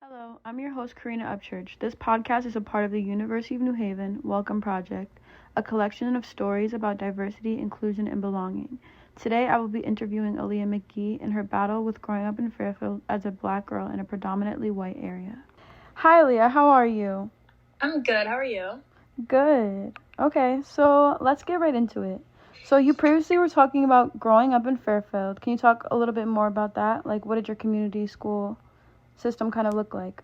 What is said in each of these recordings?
Hello, I'm your host, Keryna Upchurch. This podcast is a part of the University of New Haven Welcome Project, a collection of stories about diversity, inclusion, and belonging. Today, I will be interviewing Aaliyah McGee in her battle with growing up in Fairfield as a black girl in a predominantly white area. Hi, Aaliyah. How are you? I'm good. How are you? Good. Okay, so let's get right into it. So you previously were talking about growing up in Fairfield. Can you talk a little bit more about that? Like, what did your community school system kind of look like?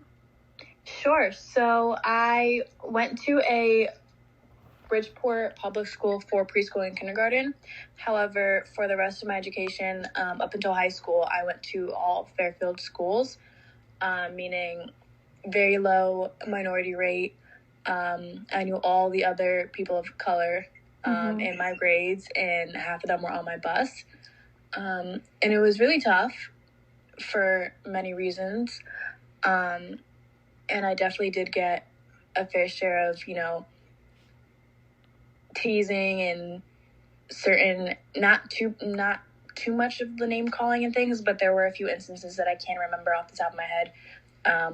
Sure. So I went to a Bridgeport public school for preschool and kindergarten. However, for the rest of my education, up until high school, I went to all Fairfield schools, meaning very low minority rate. I knew all the other people of color in my grades, and half of them were on my bus. And it was really tough for many reasons. And I definitely did get a fair share of, teasing and certain, not too much of the name calling and things, but there were a few instances that I can't remember off the top of my head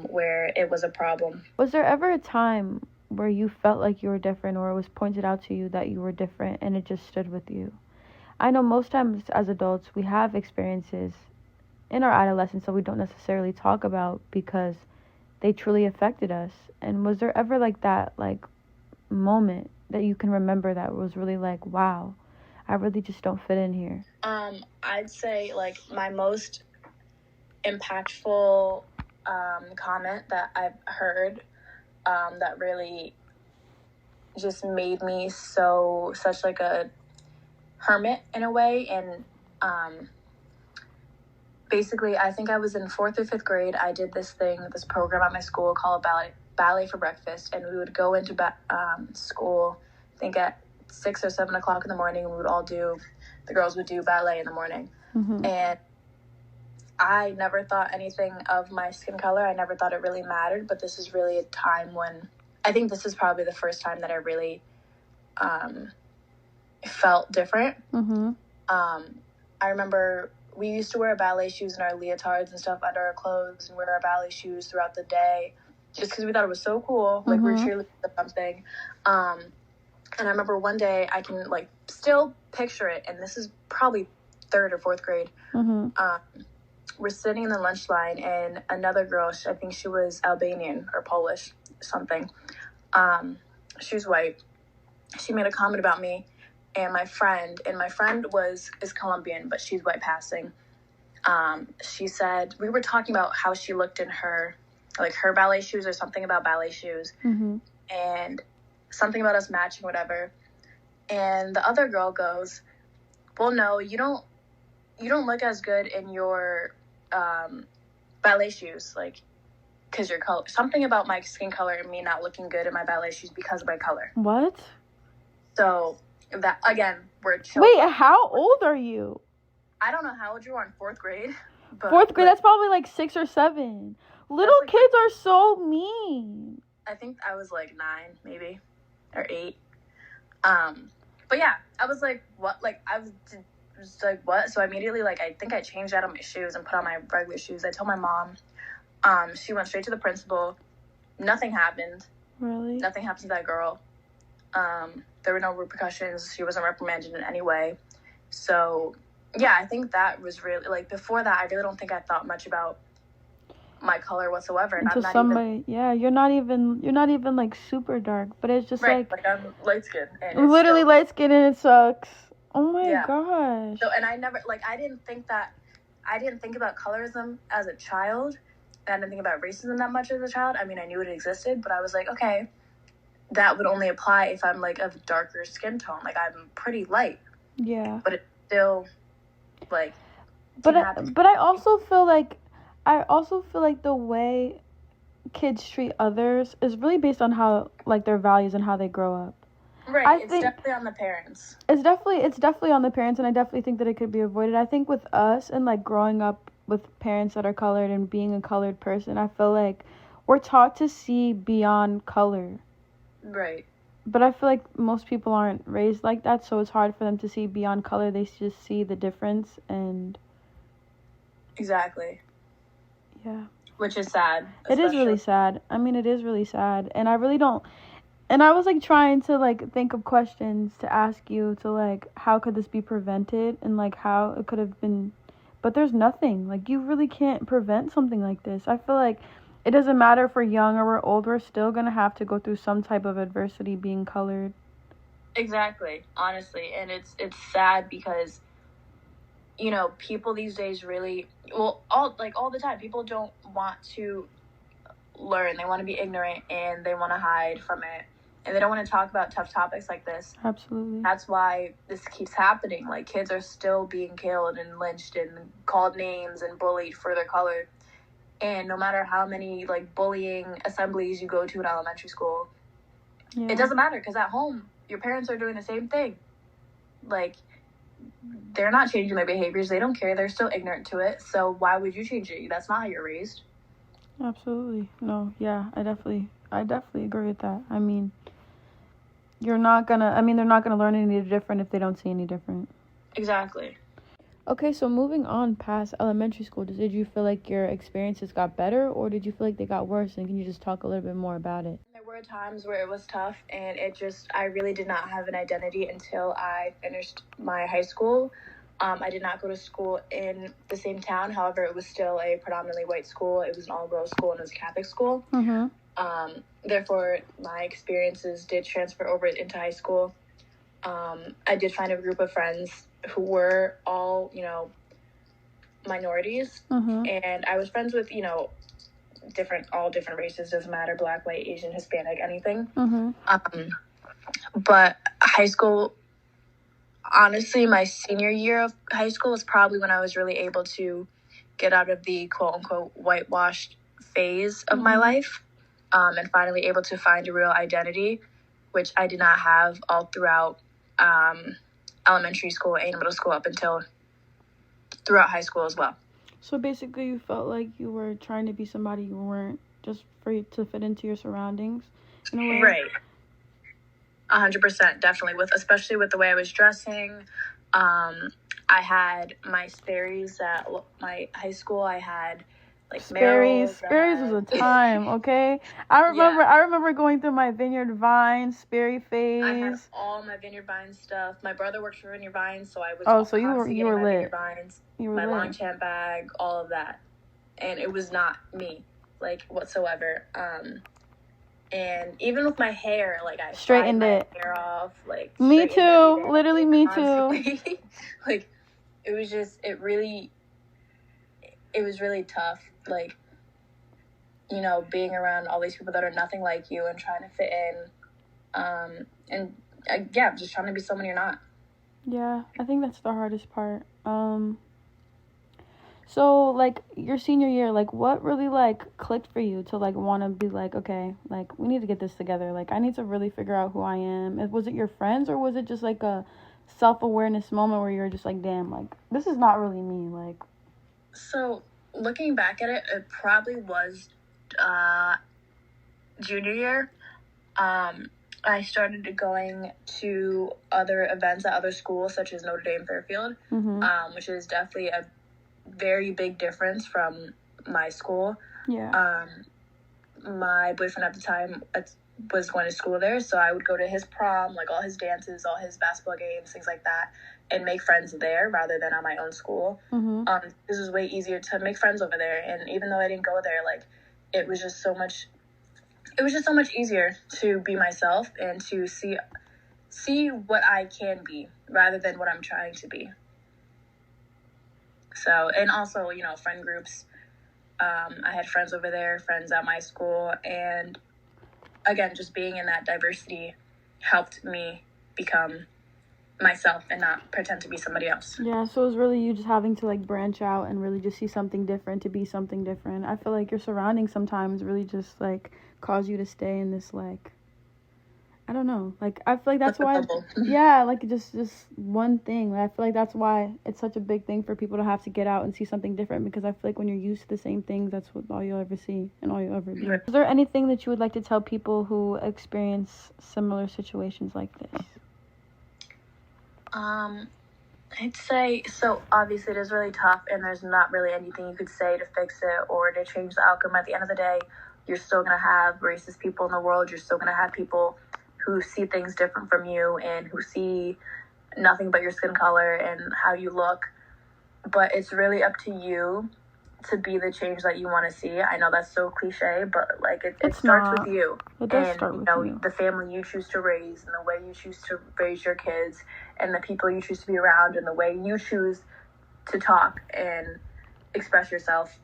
where it was a problem. Was there ever a time where you felt like you were different, or it was pointed out to you that you were different and it just stood with you? I know most times as adults we have experiences in our adolescence that we don't necessarily talk about because they truly affected us. And was there ever that moment that you can remember that was really wow, I really just don't fit in here? I'd say my most impactful comment that I've heard that really just made me such a hermit in a way. And basically, I think I was in 4th or 5th grade. I did this program at my school called Ballet for Breakfast, and we would go into school, I think at 6 or 7 o'clock in the morning, and the girls would do ballet in the morning. Mm-hmm. And I never thought anything of my skin color. I never thought it really mattered, but this is really a time when, I think this is probably the first time that I really felt different. Mm-hmm. I remember we used to wear ballet shoes and our leotards and stuff under our clothes, and wear our ballet shoes throughout the day just because we thought it was so cool. We were cheerleading or something. And I remember one day, I can still picture it, and this is probably 3rd or 4th grade. Mm-hmm. We're sitting in the lunch line, and another girl, I think she was Albanian or Polish, something. She was white. She made a comment about me and my friend is Colombian, but she's white passing. She said, we were talking about how she looked in her ballet shoes, or something about ballet shoes, and something about us matching, whatever. And the other girl goes, well, no, you don't look as good in your ballet shoes, because your color, something about my skin color and me not looking good in my ballet shoes because of my color. What? So that, again, we're children. Wait, how old are you? I don't know how old you are in 4th grade. But 4th grade, that's probably 6 or 7. Little kids are so mean. I think I was 9, maybe, or 8. But yeah, I was what? I was just what? So immediately, I think I changed out of my shoes and put on my regular shoes. I told my mom. She went straight to the principal. Nothing happened. Really? Nothing happened to that girl. There were no repercussions. She wasn't reprimanded in any way. So yeah, I think that was really, before that, I really don't think I thought much about my color whatsoever. And you're not even super dark, but it's just I'm light skinned. Literally light skinned, and it sucks. Oh my gosh. So, and I never, I didn't think about colorism as a child. And I didn't think about racism that much as a child. I mean, I knew it existed, but I was okay, that would only apply if I'm of darker skin tone. I'm pretty light. Yeah. But it's still But I also feel the way kids treat others is really based on how their values and how they grow up. Right. It's definitely on the parents. It's definitely on the parents, and I definitely think that it could be avoided. I think with us and growing up with parents that are colored and being a colored person, I feel we're taught to see beyond color. Right. But I feel most people aren't raised like that, so it's hard for them to see beyond color. They just see the difference, and... Exactly. Yeah. Which is sad. It is really sad. I mean, it is really sad. And I really don't. And I was like trying to like think of questions to ask you to like how could this be prevented and like how it could have been, but there's nothing. Like you really can't prevent something like this. I feel like it doesn't matter if we're young or we're old, we're still gonna have to go through some type of adversity being colored. Exactly, honestly. And it's sad because, you know, people these days really, well, all the time, people don't want to learn. They want to be ignorant and they want to hide from it. And they don't want to talk about tough topics like this. Absolutely. That's why this keeps happening. Like, kids are still being killed and lynched and called names and bullied for their color. And no matter how many, like, bullying assemblies you go to in elementary school, it doesn't matter because at home, your parents are doing the same thing. Like, they're not changing their behaviors. They don't care. They're still ignorant to it. So why would you change it? That's not how you're raised. Absolutely. No, yeah, I definitely agree with that. I mean, they're not gonna learn any different if they don't see any different. Exactly. Okay, so moving on past elementary school, did you feel like your experiences got better or did you feel like they got worse? And can you just talk a little bit more about it? There were times where it was tough and I really did not have an identity until I finished my high school. I did not go to school in the same town. However, it was still a predominantly white school. It was an all-girls school and it was a Catholic school. Mm-hmm. Therefore, my experiences did transfer over into high school. I did find a group of friends who were all, you know, minorities. Mm-hmm. And I was friends with, you know, all different races, doesn't matter, Black, white, Asian, Hispanic, anything. Mm-hmm. But high school, honestly, my senior year of high school was probably when I was really able to get out of the quote-unquote whitewashed phase of my life. And finally able to find a real identity, which I did not have all throughout elementary school and middle school up until throughout high school as well. So basically you felt like you were trying to be somebody you weren't, just for you to fit into your surroundings in a way? Right. 100%, definitely. Especially with the way I was dressing. I had my Sperry's at my high school. I had like Sperry's was a time, okay? I remember going through my Vineyard Vines, Sperry phase. I had all my Vineyard Vines stuff. My brother worked for Vineyard Vines, so I was so you were lit. Vineyard Vines, you were my lit. Longchamp bag, all of that. And it was not me, like, whatsoever. And even with my hair, like, I straightened my it. hair off, like, me too, literally me constantly. too. Like, it was really tough, like, you know, being around all these people that are nothing like you and trying to fit in, just trying to be someone you're not. Yeah, I think that's the hardest part. So, like, your senior year, like, what really, like, clicked for you to, like, want to be like, okay, like, we need to get this together. Like, I need to really figure out who I am. Was it your friends or was it just, like, a self-awareness moment where you're just like, damn, like, this is not really me, like? So, looking back at it, it probably was junior year. I started going to other events at other schools, such as Notre Dame Fairfield, which is definitely a very big difference from my school. Yeah. My boyfriend at the time was going to school there, so I would go to his prom, like all his dances, all his basketball games, things like that, and make friends there rather than at my own school. This was way easier to make friends over there, and even though I didn't go there, like, it was just so much easier to be myself and to see what I can be rather than what I'm trying to be. So, and also, you know, friend groups. I had friends over there, friends at my school, and again, just being in that diversity helped me become myself and not pretend to be somebody else. Yeah, so it was really you just having to, like, branch out and really just see something different to be something different. I feel like your surroundings sometimes really just, like, cause you to stay in this, like, I don't know. Like, I feel like that's why, yeah, like, just one thing. Like, I feel like that's why it's such a big thing for people to have to get out and see something different, because I feel like when you're used to the same things, that's what all you'll ever see and all you'll ever be. Is there anything that you would like to tell people who experience similar situations like this? I'd say, so obviously it is really tough, and there's not really anything you could say to fix it or to change the outcome. At the end of the day, you're still going to have racist people in the world. You're still going to have people who see things different from you and who see nothing but your skin color and how you look. But it's really up to you to be the change that you want to see. I know that's so cliche, but like it starts with you. It does and start with you. The family you choose to raise and the way you choose to raise your kids and the people you choose to be around and the way you choose to talk and express yourself.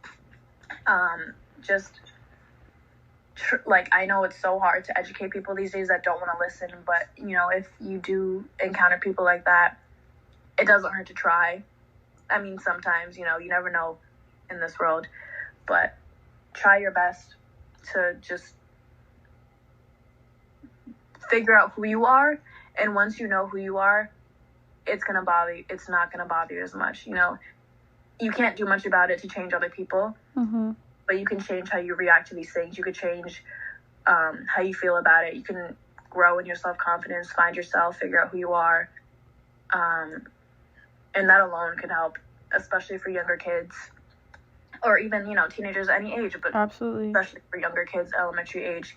Like, I know it's so hard to educate people these days that don't want to listen, but if you do encounter people like that, it doesn't hurt to try. I mean, sometimes, you never know in this world, but try your best to just figure out who you are. And once you know who you are, it's not going to bother you as much. You can't do much about it to change other people, but you can change how you react to these things. You could change how you feel about it. You can grow in your self-confidence, find yourself, figure out who you are. And that alone can help, especially for younger kids or even, teenagers at any age, but absolutely, especially for younger kids, elementary age.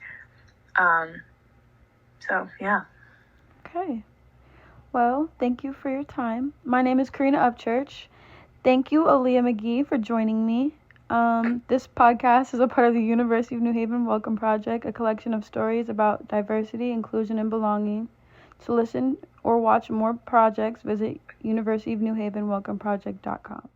So, yeah. Okay. Well, thank you for your time. My name is Keryna Upchurch. Thank you, Aaliyah McGee, for joining me. This podcast is a part of the University of New Haven Welcome Project, a collection of stories about diversity, inclusion, and belonging. To listen or watch more projects, visit universityofnewhavenwelcomeproject.com.